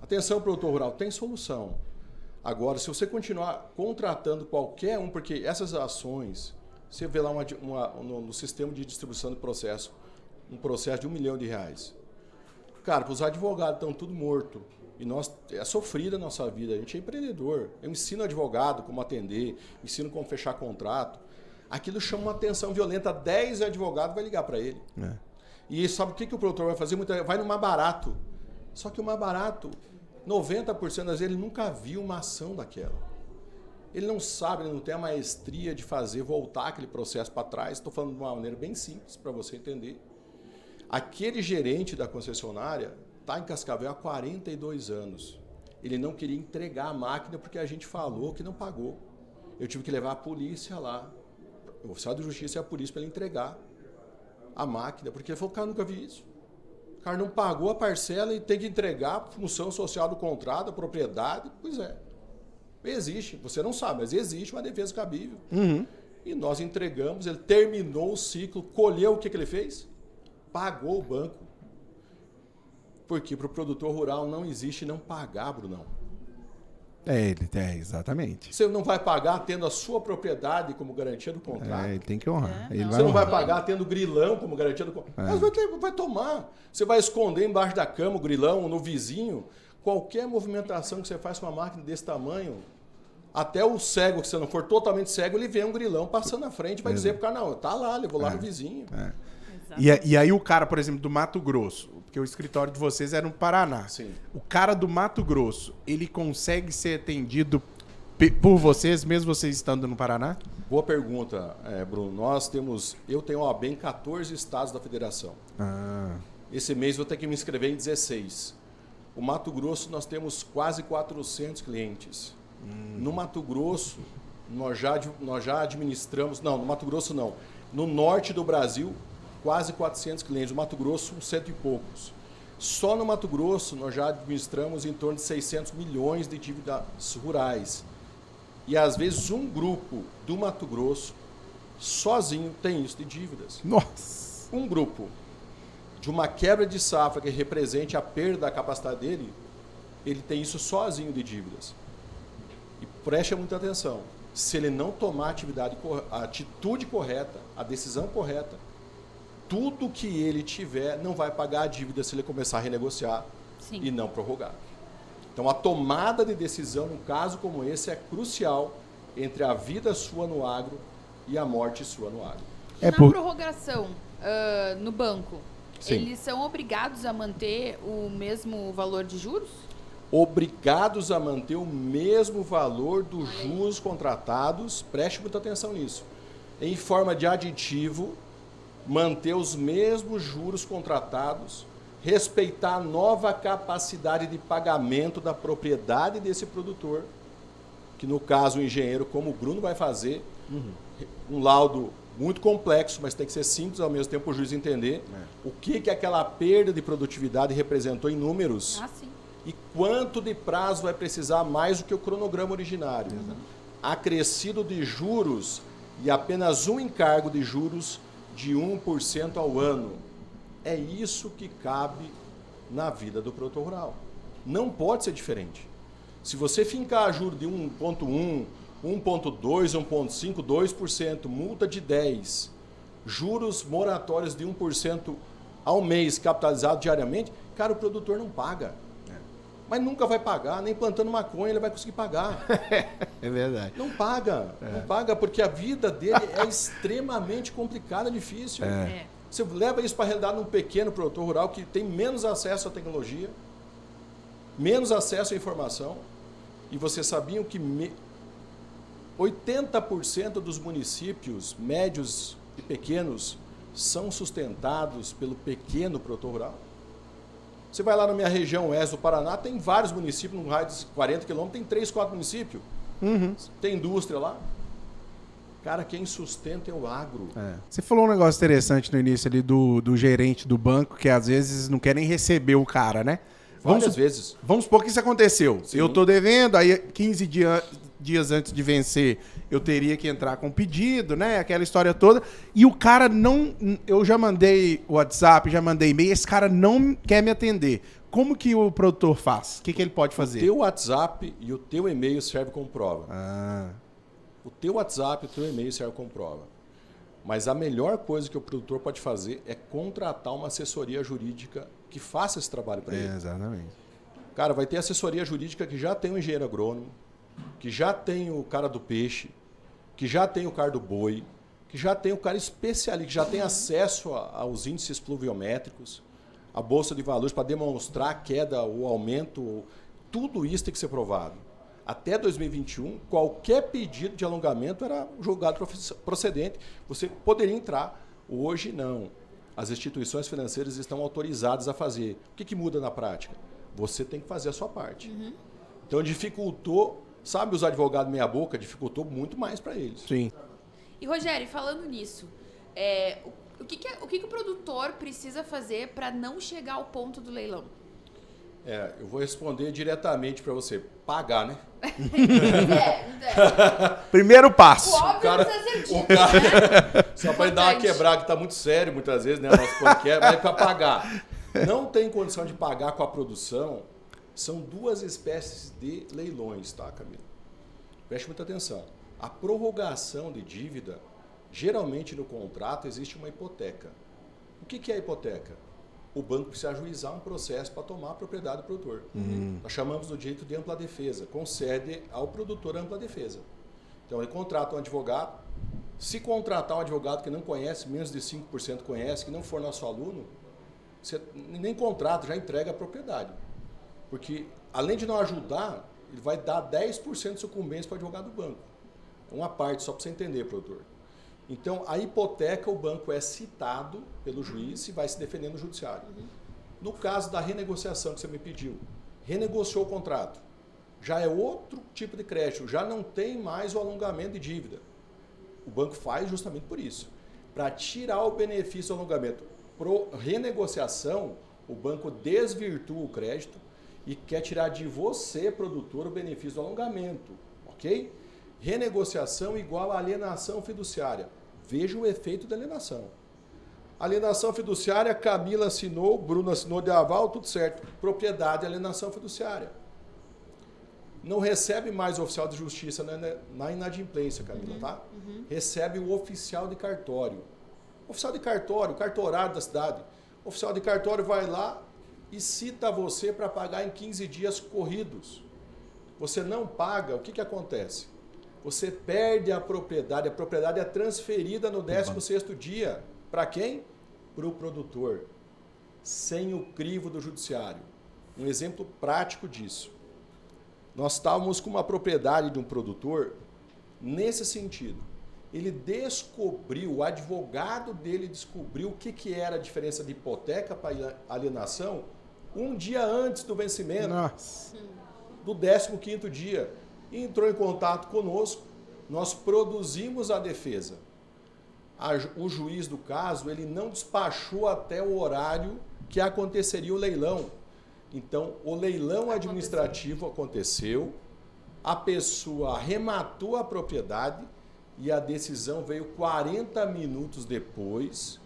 Atenção, produtor rural, tem solução. Agora, se você continuar contratando qualquer um, porque essas ações, você vê lá no sistema de distribuição do processo, um processo de R$1 milhão. Cara, os advogados estão tudo morto. E é sofrida a nossa vida. A gente é empreendedor. Eu ensino advogado como atender, ensino como fechar contrato. Aquilo chama uma atenção violenta. 10 advogados vai ligar para ele. É. E sabe o que o produtor vai fazer? Vai no mais barato. Só que o mais barato, 90% das vezes, ele nunca viu uma ação daquela. Ele não sabe, ele não tem a maestria de fazer voltar aquele processo para trás. Estou falando de uma maneira bem simples para você entender. Aquele gerente da concessionária está em Cascavel há 42 anos. Ele não queria entregar a máquina porque a gente falou que não pagou. Eu tive que levar a polícia lá, o oficial de justiça e a polícia para ele entregar a máquina, porque ele falou, cara, nunca vi isso. O cara não pagou a parcela e tem que entregar a função social do contrato, a propriedade. Pois é. Existe, você não sabe, mas existe uma defesa cabível. Uhum. E nós entregamos, ele terminou o ciclo, colheu o que ele fez? Pagou o banco. Porque para o produtor rural não existe não pagar, Brunão. Exatamente. Você não vai pagar tendo a sua propriedade como garantia do contrato. Ele tem que honrar. É, Ele não. Você não vai honrar. pagar tendo grilão como garantia do contrato. Mas vai tomar. Você vai esconder embaixo da cama o grilão, no vizinho. Qualquer movimentação que você faz com uma máquina desse tamanho, até o cego, que você não for totalmente cego, ele vê um grilão passando na frente e vai dizer pro cara, não, tá lá, levou lá no vizinho. E aí o cara, por exemplo, do Mato Grosso, porque o escritório de vocês era no Paraná. Sim. O cara do Mato Grosso, ele consegue ser atendido por vocês, mesmo vocês estando no Paraná? Boa pergunta, Bruno. Eu tenho OAB em 14 estados da federação. Ah, Esse mês vou ter que me inscrever em 16. O Mato Grosso nós temos quase 400 clientes. No Mato Grosso, nós já administramos... Não, no Mato Grosso não. No norte do Brasil, quase 400 clientes. No Mato Grosso, 100 e poucos. Só no Mato Grosso, nós já administramos em torno de 600 milhões de dívidas rurais. E, às vezes, um grupo do Mato Grosso, sozinho, tem isso de dívidas. nossa! Um grupo de uma quebra de safra que represente a perda da capacidade dele, ele tem isso sozinho de dívidas. E preste muita atenção. Se ele não tomar a atitude correta, a decisão correta, tudo que ele tiver não vai pagar a dívida se ele começar a renegociar Sim. e não prorrogar. Então, a tomada de decisão, num caso como esse, é crucial entre a vida sua no agro e a morte sua no agro. Na prorrogação, no banco, Sim. eles são obrigados a manter o mesmo valor de juros? Obrigados a manter o mesmo valor dos juros contratados, preste muita atenção nisso, em forma de aditivo, manter os mesmos juros contratados, respeitar a nova capacidade de pagamento da propriedade desse produtor, que no caso o engenheiro, como o Bruno vai fazer, um laudo muito complexo, mas tem que ser simples ao mesmo tempo o juiz entender o que aquela perda de produtividade representou em números e quanto de prazo vai precisar mais do que o cronograma originário. Acrescido de juros e apenas um encargo de juros de 1% ao ano. É isso que cabe na vida do produtor rural. Não pode ser diferente. Se você fincar juros de 1,1%, 1,2%, 1,5%, 2%, multa de 10%, juros moratórios de 1% ao mês, capitalizado diariamente, cara, o produtor não paga. Mas nunca vai pagar, nem plantando maconha ele vai conseguir pagar. É verdade. Não paga, não paga, porque a vida dele é extremamente complicada, difícil. Você leva isso para a realidade de um pequeno produtor rural que tem menos acesso à tecnologia, menos acesso à informação, e vocês sabiam que 80% dos municípios médios e pequenos são sustentados pelo pequeno produtor rural? Você vai lá na minha região oeste do Paraná, tem vários municípios, num raio de 40 quilômetros, tem 3, 4 municípios. Tem indústria lá. Cara, quem sustenta é o agro. Você falou um negócio interessante no início ali do gerente do banco, que às vezes não quer nem receber o cara, né? Várias vezes. Vamos supor que isso aconteceu. Sim. Eu tô devendo, aí 15 dias antes de vencer, eu teria que entrar com pedido, né? Aquela história toda. E o cara não... Eu já mandei WhatsApp, já mandei e-mail, esse cara não quer me atender. Como que o produtor faz? O que ele pode fazer? O teu WhatsApp e o teu e-mail servem como prova. O teu WhatsApp e o teu e-mail servem como prova. Mas a melhor coisa que o produtor pode fazer é contratar uma assessoria jurídica que faça esse trabalho para ele. Exatamente. Cara, vai ter assessoria jurídica que já tem o engenheiro agrônomo, que já tem o cara do peixe, que já tem o cara do boi, que já tem o cara especialista, que já tem acesso aos índices pluviométricos, a bolsa de valores para demonstrar a queda, o aumento, tudo isso tem que ser provado. Até 2021, qualquer pedido de alongamento era julgado procedente. Você poderia entrar. Hoje, não. As instituições financeiras estão autorizadas a fazer. O que muda na prática? Você tem que fazer a sua parte. Então, dificultou, sabe, os advogados meia boca, dificultou muito mais para eles. Sim. E, Rogério, falando nisso, o que o produtor precisa fazer para não chegar ao ponto do leilão? Eu vou responder diretamente para você. Pagar, né? Primeiro passo. O óbvio o cara, né? Só para ele dar uma quebrada, que está muito sério muitas vezes, né? Nosso podcast, mas para pagar. Não tem condição de pagar com a produção. São duas espécies de leilões, tá, Camila? Preste muita atenção. A prorrogação de dívida, geralmente no contrato existe uma hipoteca. O que é a hipoteca? O banco precisa ajuizar um processo para tomar a propriedade do produtor. Nós chamamos do direito de ampla defesa. Concede ao produtor ampla defesa. Então, ele contrata um advogado. Se contratar um advogado que não conhece, menos de 5% conhece, que não for nosso aluno, você nem contrata, já entrega a propriedade. Porque, além de não ajudar, ele vai dar 10% de sucumbência para o advogado do banco. Uma parte, só para você entender, produtor. Então, a hipoteca, o banco é citado pelo juiz e vai se defender no judiciário. No caso da renegociação que você me pediu, renegociou o contrato, já é outro tipo de crédito, já não tem mais o alongamento de dívida. O banco faz justamente por isso. Para tirar o benefício do alongamento. Pro renegociação, o banco desvirtua o crédito e quer tirar de você, produtor, o benefício do alongamento. Ok? Renegociação igual a alienação fiduciária. Veja o efeito da alienação. Alienação fiduciária, Camila assinou, Bruno assinou de aval, tudo certo. Propriedade, alienação fiduciária. Não recebe mais o oficial de justiça na inadimplência, Camila, tá? Recebe o oficial de cartório. Oficial de cartório, cartorário da cidade. O oficial de cartório vai lá e cita você para pagar em 15 dias corridos. Você não paga, o que acontece? Você perde a propriedade é transferida no 16º dia. Para quem? Para o produtor, sem o crivo do judiciário. Um exemplo prático disso. Nós estávamos com uma propriedade de um produtor nesse sentido. Ele descobriu, o advogado dele descobriu o que era a diferença de hipoteca para alienação um dia antes do vencimento. Nossa. Do 15º dia. Entrou em contato conosco, nós produzimos a defesa. O juiz do caso, ele não despachou até o horário que aconteceria o leilão. Então, o leilão administrativo aconteceu, a pessoa arrematou a propriedade e a decisão veio 40 minutos depois,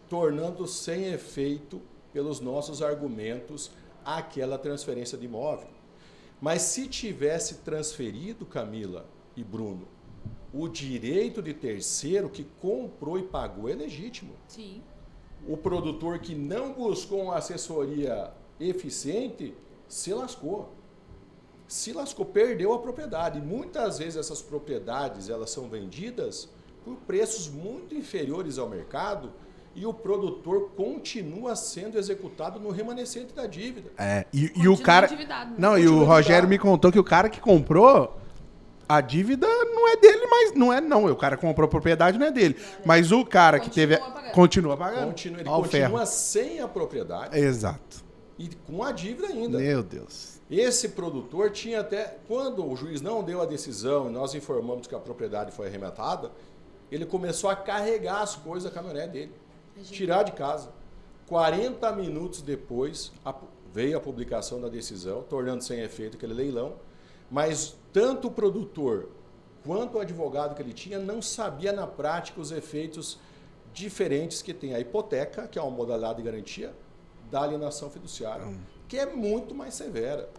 tornando sem efeito, pelos nossos argumentos, aquela transferência de imóvel. Mas se tivesse transferido, Camila e Bruno, o direito de terceiro que comprou e pagou é legítimo. Sim. O produtor que não buscou uma assessoria eficiente se lascou. Se lascou, perdeu a propriedade. E muitas vezes essas propriedades elas são vendidas por preços muito inferiores ao mercado e o produtor continua sendo executado no remanescente da dívida. E o cara... Endividado, né? Não, e o Rogério me contou que o cara que comprou, a dívida não é dele, mas não é não. O cara que comprou a propriedade não é dele. Mas o cara que teve... Continua pagando. Ele continua sem a propriedade. Exato. E com a dívida ainda. Meu Deus. Esse produtor tinha até... Quando o juiz não deu a decisão e nós informamos que a propriedade foi arrematada, ele começou a carregar as coisas da caminhonete dele. Tirar de casa. 40 minutos depois, veio a publicação da decisão, tornando sem efeito aquele leilão, mas tanto o produtor quanto o advogado que ele tinha não sabia na prática os efeitos diferentes que tem a hipoteca, que é uma modalidade de garantia, da alienação fiduciária, que é muito mais severa.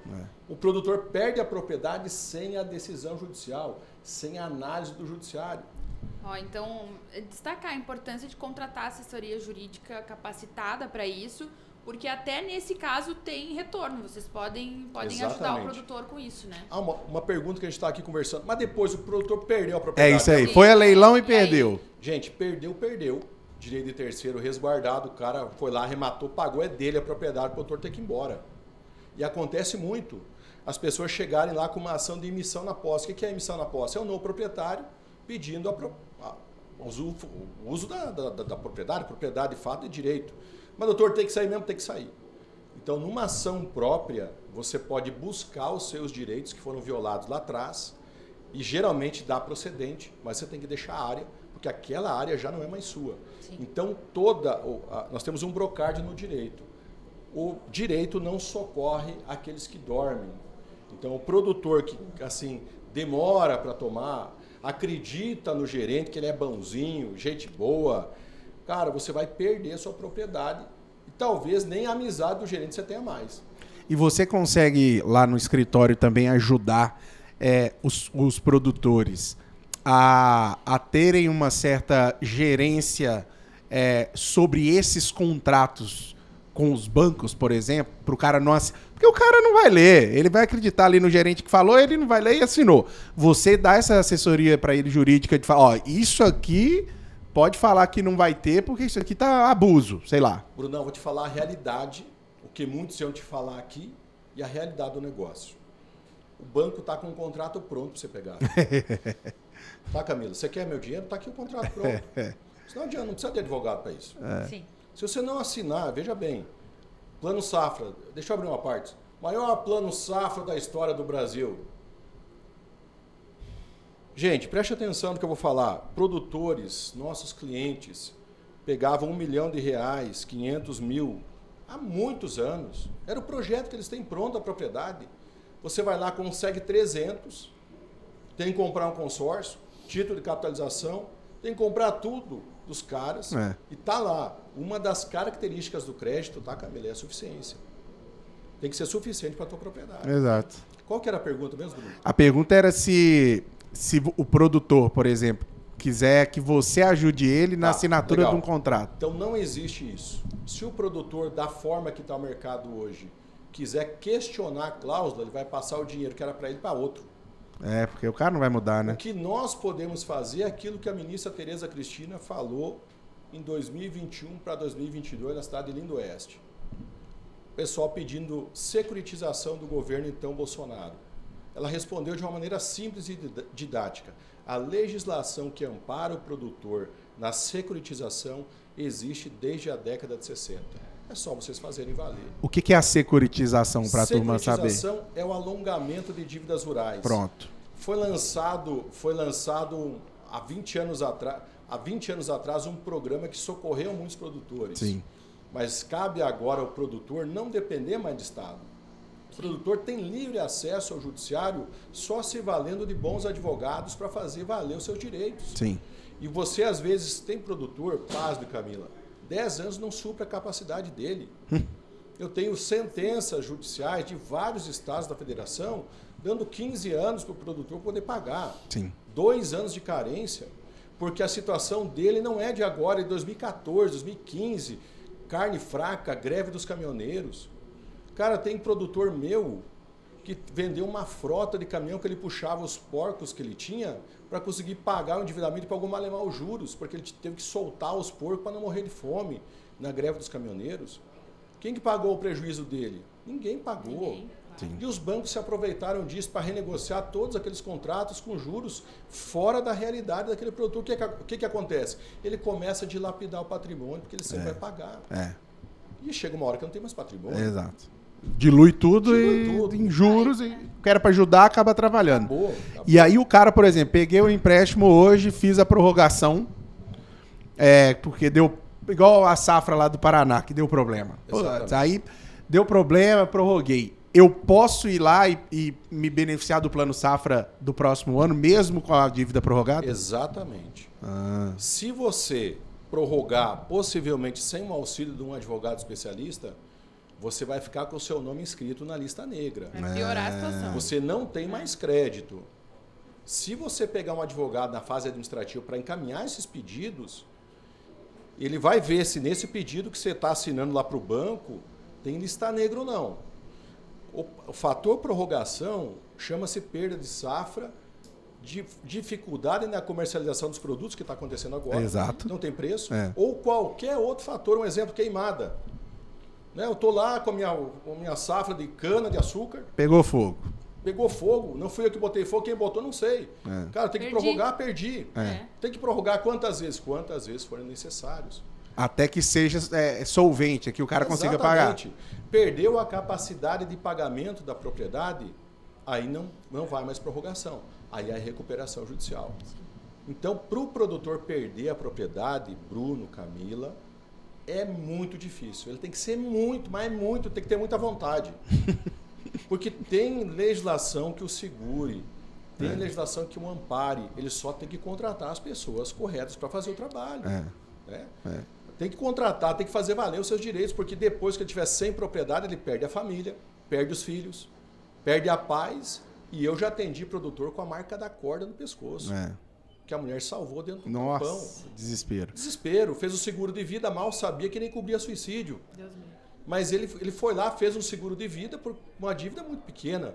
O produtor perde a propriedade sem a decisão judicial, sem a análise do judiciário. Então, destacar a importância de contratar assessoria jurídica capacitada para isso, porque até nesse caso tem retorno. Vocês podem ajudar o produtor com isso, né? Uma pergunta que a gente está aqui conversando. Mas depois o produtor perdeu a propriedade. É isso aí. Foi a leilão e perdeu. Gente, perdeu. Direito de terceiro resguardado. O cara foi lá, arrematou, pagou. É dele a propriedade. O produtor tem que ir embora. E acontece muito. As pessoas chegarem lá com uma ação de emissão na posse. O que é emissão na posse? É o novo proprietário pedindo o uso da propriedade de fato e direito. Mas, doutor, tem que sair mesmo? Tem que sair. Então, numa ação própria, você pode buscar os seus direitos que foram violados lá atrás e geralmente dá procedente, mas você tem que deixar a área, porque aquela área já não é mais sua. Sim. Então, nós temos um brocard no direito. O direito não socorre aqueles que dormem. Então, o produtor que assim demora para tomar, acredita no gerente que ele é bonzinho, gente boa, cara, você vai perder a sua propriedade e talvez nem a amizade do gerente você tenha mais. E você consegue lá no escritório também ajudar os produtores a terem uma certa gerência sobre esses contratos com os bancos, por exemplo, para o cara não assinar. Porque o cara não vai ler, ele vai acreditar ali no gerente que falou, ele não vai ler e assinou. Você dá essa assessoria para ele jurídica de falar, isso aqui pode falar que não vai ter, porque isso aqui tá abuso, sei lá. Brunão, vou te falar a realidade, o que muitos iam te falar aqui, e a realidade do negócio. O banco tá com um contrato pronto para você pegar. Tá, Camila? Você quer meu dinheiro? Tá aqui o contrato pronto. Isso não adianta, não precisa de advogado para isso. Sim. Se você não assinar, veja bem, plano safra, deixa eu abrir uma parte, maior plano safra da história do Brasil. Gente, preste atenção no que eu vou falar. Produtores, nossos clientes, pegavam R$1 milhão, 500 mil, há muitos anos. Era o projeto que eles têm pronto, a propriedade. Você vai lá, consegue 300, tem que comprar um consórcio, título de capitalização, tem que comprar tudo dos caras e tá lá. Uma das características do crédito, tá, Camila, é a suficiência. Tem que ser suficiente para a tua propriedade. Exato. Qual que era a pergunta mesmo, Bruno? A pergunta era se o produtor, por exemplo, quiser que você ajude ele na Tá, assinatura legal. de um contrato. Então não existe isso. Se o produtor, da forma que está o mercado hoje, quiser questionar a cláusula, ele vai passar o dinheiro que era para ele para outro. É, porque o cara não vai mudar, né? O que nós podemos fazer é aquilo que a ministra Tereza Cristina falou em 2021 para 2022 na cidade de Lindo Oeste. O pessoal pedindo securitização do governo, então, Bolsonaro. Ela respondeu de uma maneira simples e didática. A legislação que ampara o produtor na securitização existe desde a década de 60. É só vocês fazerem valer. O que é a securitização, para a turma saber? Securitização é o alongamento de dívidas rurais. Pronto. Foi lançado há 20 anos atrás um programa que socorreu muitos produtores. Sim. Mas cabe agora ao produtor não depender mais de Estado. O produtor tem livre acesso ao judiciário só se valendo de bons advogados para fazer valer os seus direitos. Sim. E você, às vezes, tem produtor, pasme, Camila, 10 anos não supra a capacidade dele. Eu tenho sentenças judiciais de vários estados da federação dando 15 anos para o produtor poder pagar. Sim. 2 anos de carência, porque a situação dele não é de agora, é de 2014, 2015, carne fraca, greve dos caminhoneiros. Cara, tem produtor meu que vendeu uma frota de caminhão que ele puxava os porcos que ele tinha para conseguir pagar o endividamento e pagou malemar os juros, porque ele teve que soltar os porcos para não morrer de fome na greve dos caminhoneiros. Quem que pagou o prejuízo dele? Ninguém pagou. Ninguém. Sim. E os bancos se aproveitaram disso para renegociar todos aqueles contratos com juros fora da realidade daquele produtor. O que acontece? Ele começa a dilapidar o patrimônio, porque ele sempre vai pagar. É. E chega uma hora que não tem mais patrimônio. Exato. Dilui tudo Dilui tudo. em juros e o que era para ajudar acaba trabalhando. Acabou. E aí o cara, por exemplo, peguei o empréstimo hoje, fiz a prorrogação, porque deu, igual a safra lá do Paraná, que deu problema. Exatamente. Aí deu problema, prorroguei. Eu posso ir lá e me beneficiar do plano safra do próximo ano, mesmo com a dívida prorrogada? Exatamente. Ah, Se você prorrogar, possivelmente sem o auxílio de um advogado especialista, você vai ficar com o seu nome inscrito na lista negra. Vai piorar a situação. Você não tem mais crédito. Se você pegar um advogado na fase administrativa para encaminhar esses pedidos, ele vai ver se nesse pedido que você está assinando lá para o banco tem lista negra ou não. O fator prorrogação chama-se perda de safra, dificuldade na comercialização dos produtos que está acontecendo agora. Exato. Não tem preço. É. Ou qualquer outro fator, um exemplo, queimada. Né? Eu estou lá com a minha safra de cana de açúcar, pegou fogo. pegou fogo, não fui eu que botei fogo, quem botou não sei. É. Cara, tem que Perdi. prorrogar, perdi. É. Tem que prorrogar quantas vezes? Quantas vezes forem necessários. Até que seja solvente, que o cara consiga pagar. Exatamente. Perdeu a capacidade de pagamento da propriedade, aí não vai mais prorrogação. Aí é recuperação judicial. Então, para o produtor perder a propriedade, Bruno, Camila, é muito difícil. Ele tem que ser muito, mas muito, tem que ter muita vontade. Porque tem legislação que o segure, tem legislação que o ampare. Ele só tem que contratar as pessoas corretas para fazer o trabalho. Né? Tem que contratar, tem que fazer valer os seus direitos, porque depois que ele estiver sem propriedade, ele perde a família, perde os filhos, perde a paz. E eu já atendi produtor com a marca da corda no pescoço, que a mulher salvou dentro do campão. Nossa, desespero. Desespero, fez o seguro de vida, mal sabia que nem cobria suicídio. Deus me livre. Mas ele foi lá, fez um seguro de vida por uma dívida muito pequena.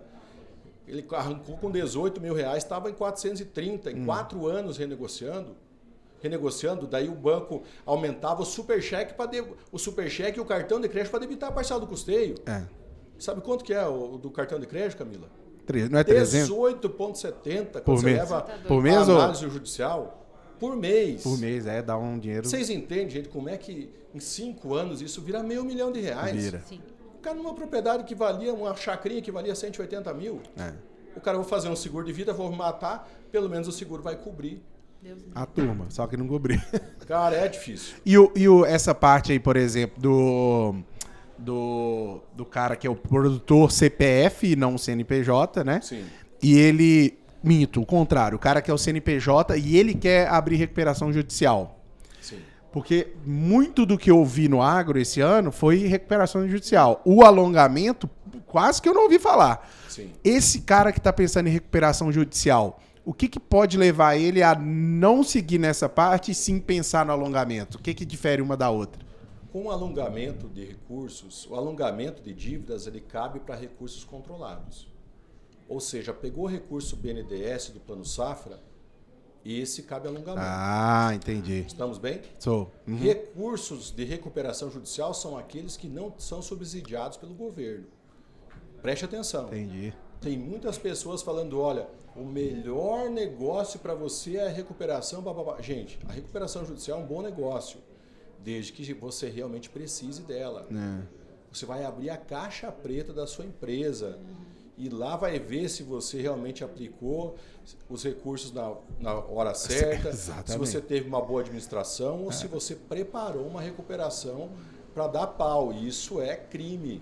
Ele arrancou com 18 mil reais, estava em 430, em 4 anos renegociando, daí o banco aumentava o supercheque e o cartão de crédito para debitar a parcela do custeio. Sabe quanto que é o do cartão de crédito, Camila? Não é 300? 18,70 quando Por você mês? leva Por mês a ou? análise judicial. Por mês. Por mês, dá um dinheiro. Vocês entendem, gente, como é que em 5 anos isso vira R$500 mil? Vira. Sim. O cara numa propriedade que valia, uma chacrinha que valia 180 mil. O cara vai fazer um seguro de vida, vou matar, pelo menos o seguro vai cobrir. Deus me livre. A turma, só que não cobriu. Cara, é difícil. Essa parte aí, por exemplo, do cara que é o produtor CPF e não o CNPJ, né? Sim. E ele... Minto, o contrário. O cara que é o CNPJ e ele quer abrir recuperação judicial. Sim. Porque muito do que eu vi no agro esse ano foi recuperação judicial. O alongamento, quase que eu não ouvi falar. Sim. Esse cara que está pensando em recuperação judicial, O que pode levar ele a não seguir nessa parte e sim pensar no alongamento? O que difere uma da outra? Com o alongamento de recursos, o alongamento de dívidas, ele cabe para recursos controlados. Ou seja, pegou o recurso BNDES do Plano Safra, esse cabe alongamento. Ah, entendi. Estamos bem? Sou. Uhum. Recursos de recuperação judicial são aqueles que não são subsidiados pelo governo. Preste atenção. Entendi. Tem muitas pessoas falando, olha, o melhor negócio para você é a recuperação. Bababá. Gente, a recuperação judicial é um bom negócio, desde que você realmente precise dela. Você vai abrir a caixa preta da sua empresa e lá vai ver se você realmente aplicou os recursos na hora certa, se você teve uma boa administração ou se você preparou uma recuperação para dar pau. Isso é crime.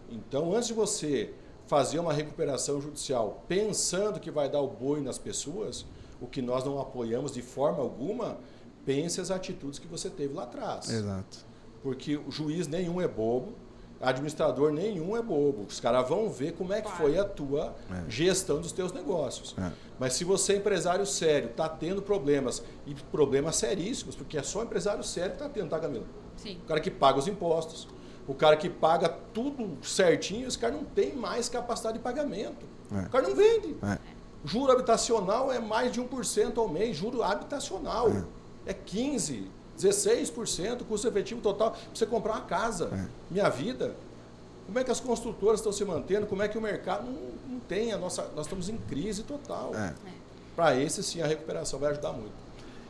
Então, antes de você fazer uma recuperação judicial pensando que vai dar o boi nas pessoas, o que nós não apoiamos de forma alguma, pense as atitudes que você teve lá atrás. Exato. Porque o juiz nenhum é bobo, administrador nenhum é bobo. Os caras vão ver como é que foi a tua gestão dos teus negócios. Mas se você é empresário sério, está tendo problemas, e problemas seríssimos, porque é só empresário sério que está tendo, tá, Camila? Sim. O cara que paga os impostos, o cara que paga tudo certinho, esse cara não tem mais capacidade de pagamento. O cara não vende. Juro habitacional é mais de 1% ao mês, juro habitacional. É 15%. 16% custo efetivo total para você comprar uma casa. Minha vida. Como é que as construtoras estão se mantendo? Como é que o mercado não tem? Nós estamos em crise total. Para esse, sim, a recuperação vai ajudar muito.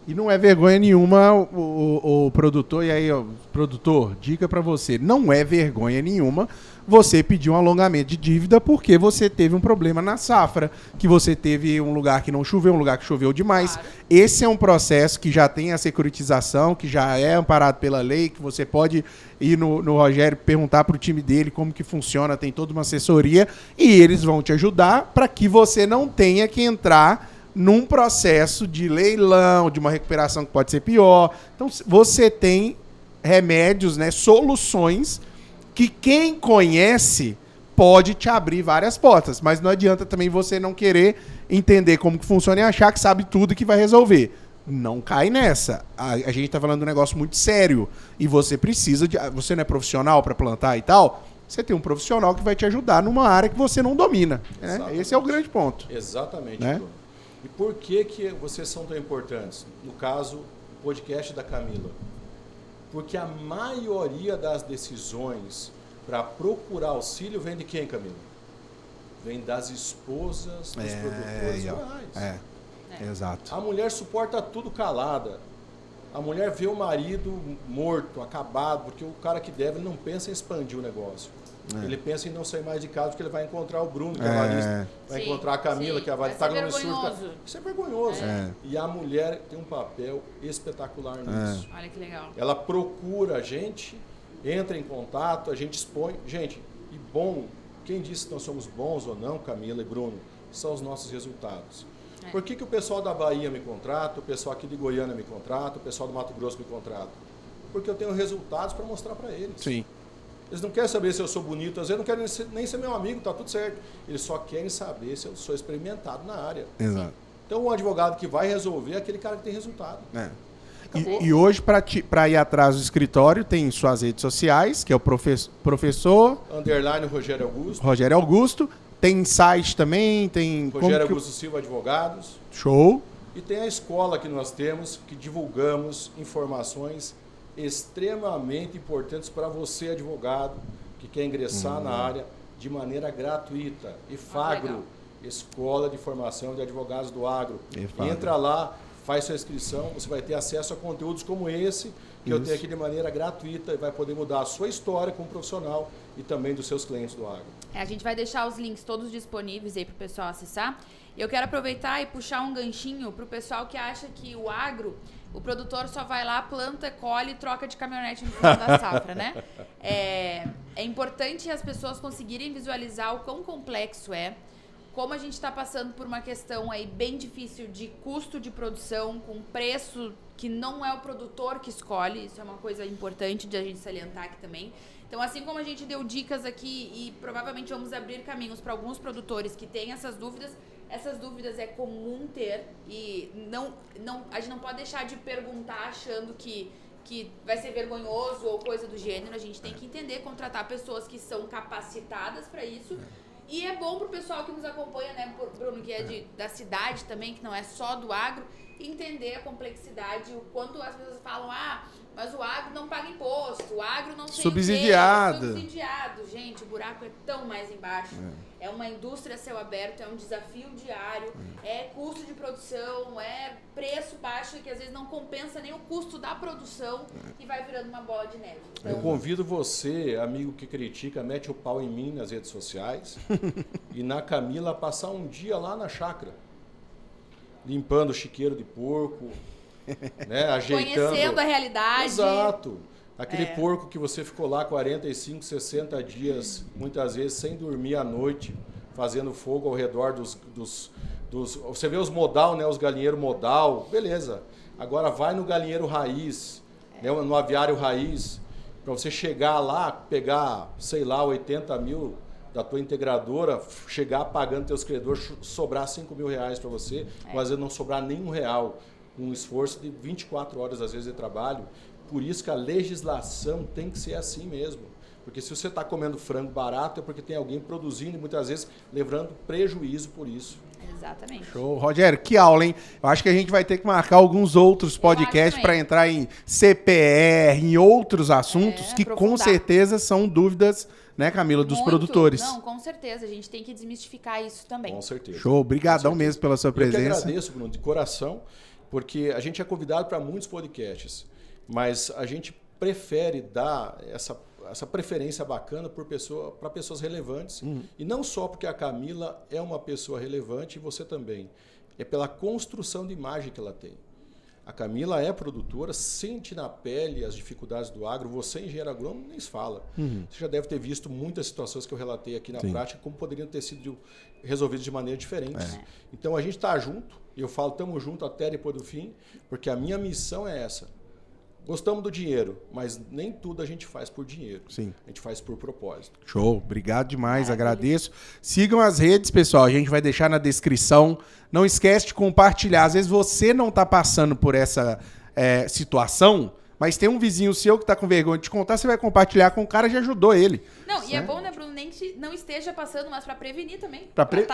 E não é vergonha nenhuma o produtor, e aí, ó, produtor, dica para você, não é vergonha nenhuma você pedir um alongamento de dívida porque você teve um problema na safra, que você teve um lugar que não choveu, um lugar que choveu demais. Claro. Esse é um processo que já tem a securitização, que já é amparado pela lei, que você pode ir no Rogério, perguntar para o time dele como que funciona, tem toda uma assessoria, e eles vão te ajudar para que você não tenha que entrar num processo de leilão, de uma recuperação que pode ser pior. Então, você tem remédios, né, soluções que quem conhece pode te abrir várias portas, mas não adianta também você não querer entender como que funciona e achar que sabe tudo e que vai resolver. Não cai nessa. A gente está falando de um negócio muito sério e você precisa de... Você não é profissional para plantar e tal? Você tem um profissional que vai te ajudar numa área que você não domina. Né? Esse é o grande ponto. Exatamente, né? Bruno. E por que vocês são tão importantes? No caso, o podcast da Camila. Porque a maioria das decisões para procurar auxílio vem de quem, Camila? Vem das esposas dos produtores rurais. Exato. A mulher suporta tudo calada. A mulher vê o marido morto, acabado, porque o cara que deve não pensa em expandir o negócio. Ele pensa em não sair mais de casa porque ele vai encontrar o Bruno, que é avalista, vai encontrar a Camila, que é avalista. Isso é vergonhoso. Isso é vergonhoso. E a mulher tem um papel espetacular nisso. Olha que legal. Ela procura a gente, entra em contato, a gente expõe. Gente, e bom, quem disse que nós somos bons ou não, Camila e Bruno, são os nossos resultados. Por que o pessoal da Bahia me contrata, o pessoal aqui de Goiânia me contrata, o pessoal do Mato Grosso me contrata? Porque eu tenho resultados para mostrar para eles. Sim. Eles não querem saber se eu sou bonito, às vezes não querem nem ser meu amigo, tá tudo certo. Eles só querem saber se eu sou experimentado na área. Exato. Então, o advogado que vai resolver é aquele cara que tem resultado. E hoje, para ir atrás do escritório, tem suas redes sociais, que é o professor... _ Rogério Augusto. Rogério Augusto. Tem site também, tem... Rogério Augusto Silva Advogados. Show. E tem a escola que nós temos, que divulgamos informações extremamente importantes para você, advogado, que quer ingressar na área de maneira gratuita. EFAGRO, Escola de Formação de Advogados do Agro. Entra lá, faz sua inscrição, você vai ter acesso a conteúdos como esse, que eu tenho aqui de maneira gratuita e vai poder mudar a sua história como profissional e também dos seus clientes do agro. A gente vai deixar os links todos disponíveis aí para o pessoal acessar. Eu quero aproveitar e puxar um ganchinho para o pessoal que acha que o agro, o produtor só vai lá, planta, colhe e troca de caminhonete no final da safra, né? É importante as pessoas conseguirem visualizar o quão complexo é, como a gente está passando por uma questão aí bem difícil de custo de produção, com preço que não é o produtor que escolhe, isso é uma coisa importante de a gente salientar aqui também. Então, assim como a gente deu dicas aqui e provavelmente vamos abrir caminhos para alguns produtores que têm essas dúvidas, Essas dúvidas é comum ter e a gente não pode deixar de perguntar achando que vai ser vergonhoso ou coisa do gênero. A gente tem que entender, contratar pessoas que são capacitadas para isso. E é bom pro pessoal que nos acompanha, né, Bruno, que é da cidade também, que não é só do agro, entender a complexidade, o quanto as pessoas falam, mas o agro não paga imposto, o agro não sei subsidiado. O quê, é subsidiado. Gente, o buraco é tão mais embaixo. É uma indústria a céu aberto, é um desafio diário, é custo de produção, é preço baixo que às vezes não compensa nem o custo da produção e vai virando uma bola de neve. Então, eu convido você, amigo que critica, mete o pau em mim nas redes sociais e na Camila a passar um dia lá na chácara, limpando o chiqueiro de porco, né, ajeitando... Conhecendo a realidade. Exato. Aquele porco que você ficou lá 45, 60 dias, muitas vezes sem dormir à noite, fazendo fogo ao redor dos você vê os modal, né, os galinheiros modal, beleza. Agora vai no galinheiro raiz, né, no aviário raiz, para você chegar lá, pegar, sei lá, 80 mil da tua integradora, chegar pagando teus credores, sobrar 5 mil reais para você, ou às vezes não sobrar nem R$1, um esforço de 24 horas, às vezes, de trabalho. Por isso que a legislação tem que ser assim mesmo. Porque se você está comendo frango barato, é porque tem alguém produzindo e muitas vezes levando prejuízo por isso. Exatamente. Show. Rogério, que aula, hein? Eu acho que a gente vai ter que marcar alguns outros podcasts para entrar em CPR, em outros assuntos que com certeza são dúvidas, né, Camila, dos produtores. Não, com certeza. A gente tem que desmistificar isso também. Com certeza. Show. Obrigadão mesmo pela sua presença. Eu que agradeço, Bruno, de coração, porque a gente é convidado para muitos podcasts, mas a gente prefere dar essa preferência bacana para pessoas relevantes. E não só porque a Camila é uma pessoa relevante e você também. É pela construção de imagem que ela tem. A Camila é produtora, sente na pele as dificuldades do agro. Você, engenheiro agrônomo, nem se fala. Você já deve ter visto muitas situações que eu relatei aqui na prática, como poderiam ter sido resolvidas de maneira diferente. Então, a gente está junto, e eu falo, estamos juntos até depois do fim, porque a minha missão é essa. Gostamos do dinheiro, mas nem tudo a gente faz por dinheiro. Sim. A gente faz por propósito. Show. Obrigado demais, agradeço. Sigam as redes, pessoal. A gente vai deixar na descrição. Não esquece de compartilhar. Às vezes você não está passando por essa situação, mas tem um vizinho seu que está com vergonha de te contar, você vai compartilhar com o cara que já ajudou ele. Não, e é bom, né, Bruno, nem que não esteja passando, mas para prevenir também.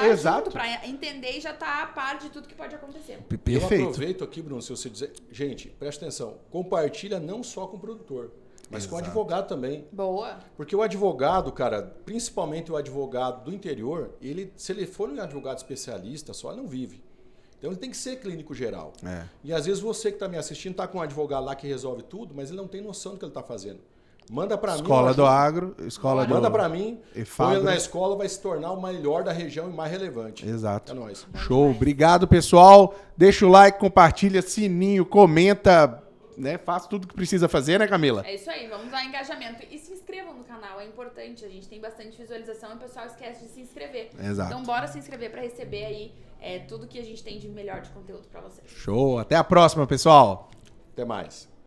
Exato. Para entender e já estar a par de tudo que pode acontecer. Perfeito. Eu aproveito aqui, Bruno, se você dizer... Gente, presta atenção. Compartilha não só com o produtor, mas com o advogado também. Boa. Porque o advogado, cara, principalmente o advogado do interior, se ele for um advogado especialista só, ele não vive. Então ele tem que ser clínico geral. E às vezes você que está me assistindo está com um advogado lá que resolve tudo, mas ele não tem noção do que ele está fazendo. Manda para mim. Escola do Agro, manda para mim. Põe ele na escola. escola, vai se tornar o melhor da região e mais relevante. Exato. É nóis. Show. Obrigado, pessoal. Deixa o like, compartilha, sininho, comenta, né? Faz tudo que precisa fazer, né, Camila? É isso aí, vamos dar engajamento. E se inscrevam no canal, é importante. A gente tem bastante visualização e o pessoal esquece de se inscrever. Exato. Então bora se inscrever para receber aí tudo que a gente tem de melhor de conteúdo para vocês. Show. Até a próxima, pessoal. Até mais.